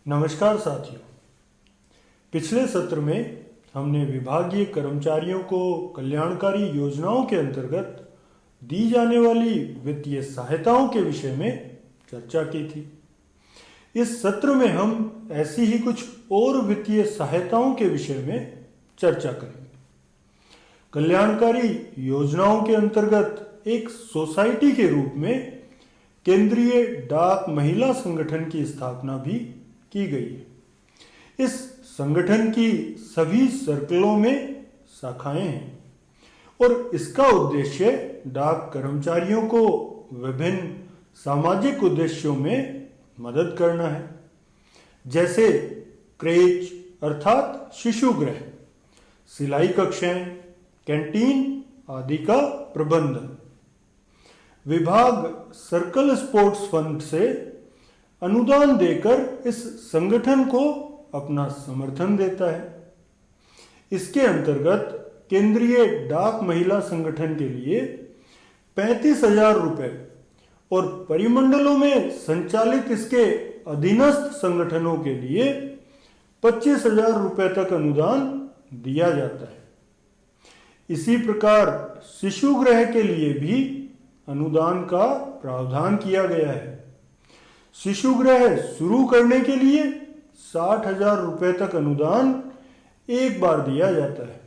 नमस्कार साथियों। पिछले सत्र में हमने विभागीय कर्मचारियों को कल्याणकारी योजनाओं के अंतर्गत दी जाने वाली वित्तीय सहायताओं के विषय में चर्चा की थी। इस सत्र में हम ऐसी ही कुछ और वित्तीय सहायताओं के विषय में चर्चा करेंगे। कल्याणकारी योजनाओं के अंतर्गत एक सोसाइटी के रूप में केंद्रीय डाक महिला संगठन की स्थापना भी की गई है। इस संगठन की सभी सर्कलों में शाखाएं हैं और इसका उद्देश्य डाक कर्मचारियों को विभिन्न सामाजिक उद्देश्यों में मदद करना है, जैसे क्रेच अर्थात शिशु गृह, सिलाई कक्षाएं, कैंटीन आदि का प्रबंधन। विभाग सर्कल स्पोर्ट्स फंड से अनुदान देकर इस संगठन को अपना समर्थन देता है। इसके अंतर्गत केंद्रीय डाक महिला संगठन के लिए 35,000 रुपये और परिमंडलों में संचालित इसके अधीनस्थ संगठनों के लिए 25,000 रुपये तक अनुदान दिया जाता है। इसी प्रकार शिशु गृह के लिए भी अनुदान का प्रावधान किया गया है। शिशु गृह शुरू करने के लिए 60,000 रुपये तक अनुदान एक बार दिया जाता है।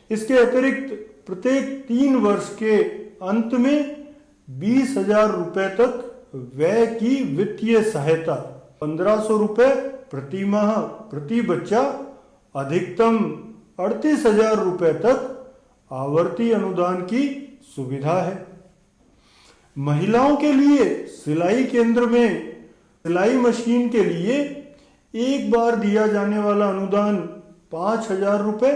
इसके अतिरिक्त प्रत्येक 3 वर्ष के अंत में 20,000 रुपये तक व्यय की वित्तीय सहायता, 1,500 रुपये प्रति माह प्रति बच्चा, अधिकतम 38,000 रुपये तक आवर्ती अनुदान की सुविधा है। महिलाओं के लिए सिलाई केंद्र में सिलाई मशीन के लिए एक बार दिया जाने वाला अनुदान 5,000 रुपये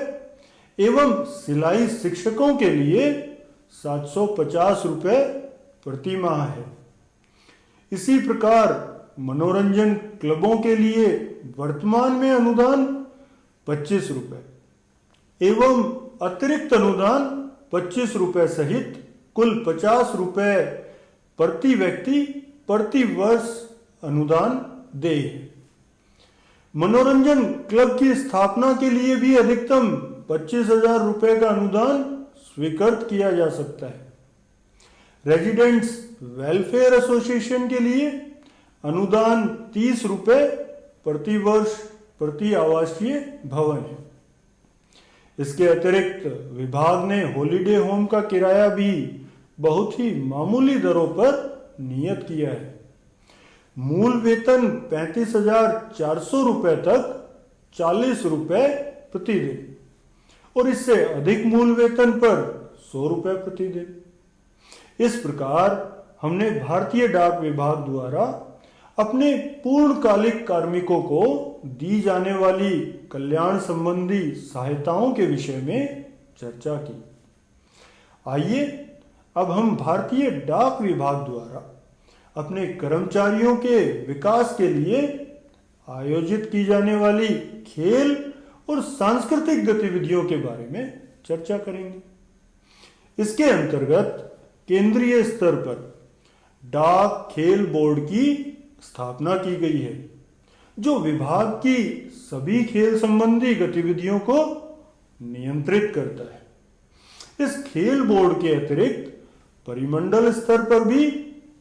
एवं सिलाई शिक्षकों के लिए 750 रुपये प्रति माह है। इसी प्रकार मनोरंजन क्लबों के लिए वर्तमान में अनुदान 25 रुपये एवं अतिरिक्त अनुदान 25 रुपये सहित कुल 50 रुपये प्रति व्यक्ति प्रति वर्ष अनुदान दे। मनोरंजन क्लब की स्थापना के लिए भी अधिकतम 25,000 रुपये का अनुदान स्वीकृत किया जा सकता है। रेजिडेंट्स वेलफेयर एसोसिएशन के लिए अनुदान 30 रुपये प्रति वर्ष प्रति आवासीय भवन है। इसके अतिरिक्त विभाग ने हॉलिडे होम का किराया भी बहुत ही मामूली दरों पर नियत किया है। मूल वेतन 35,400 रुपये तक 40 रुपये प्रतिदिन और इससे अधिक मूल वेतन पर 100 रुपये प्रतिदिन। इस प्रकार हमने भारतीय डाक विभाग द्वारा अपने पूर्णकालिक कार्मिकों को दी जाने वाली कल्याण संबंधी सहायताओं के विषय में चर्चा की। आइए अब हम भारतीय डाक विभाग द्वारा अपने कर्मचारियों के विकास के लिए आयोजित की जाने वाली खेल और सांस्कृतिक गतिविधियों के बारे में चर्चा करेंगे। इसके अंतर्गत केंद्रीय स्तर पर डाक खेल बोर्ड की स्थापना की गई है, जो विभाग की सभी खेल संबंधी गतिविधियों को नियंत्रित करता है। इस खेल बोर्ड के अतिरिक्त परिमंडल स्तर पर भी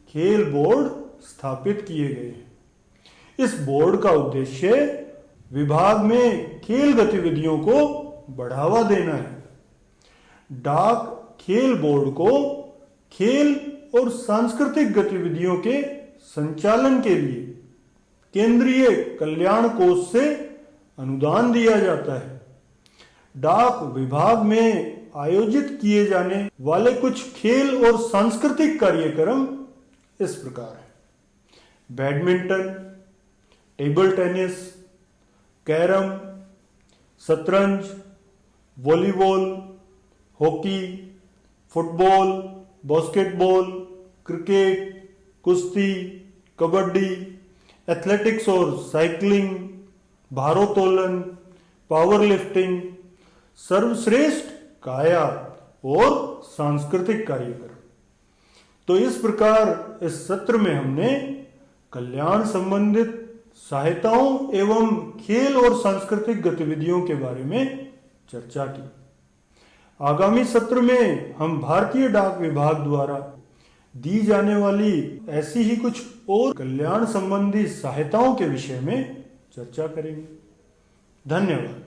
खेल बोर्ड स्थापित किए गए हैं। इस बोर्ड का उद्देश्य विभाग में खेल गतिविधियों को बढ़ावा देना है। डाक खेल बोर्ड को खेल और सांस्कृतिक गतिविधियों के संचालन के लिए केंद्रीय कल्याण कोष से अनुदान दिया जाता है। डाक विभाग में आयोजित किए जाने वाले कुछ खेल और सांस्कृतिक कार्यक्रम इस प्रकार है: बैडमिंटन, टेबल टेनिस, कैरम, शतरंज, volleyball, hockey, football, basketball, cricket, कुश्ती, कबड्डी, एथलेटिक्स और साइकिलिंग, भारोत्तोलन, पावर लिफ्टिंग, सर्वश्रेष्ठ काया और सांस्कृतिक कार्यक्रम। तो इस प्रकार इस सत्र में हमने कल्याण संबंधित सहायताओं एवं खेल और सांस्कृतिक गतिविधियों के बारे में चर्चा की। आगामी सत्र में हम भारतीय डाक विभाग द्वारा दी जाने वाली ऐसी ही कुछ और कल्याण संबंधी सहायताओं के विषय में चर्चा करेंगे। धन्यवाद।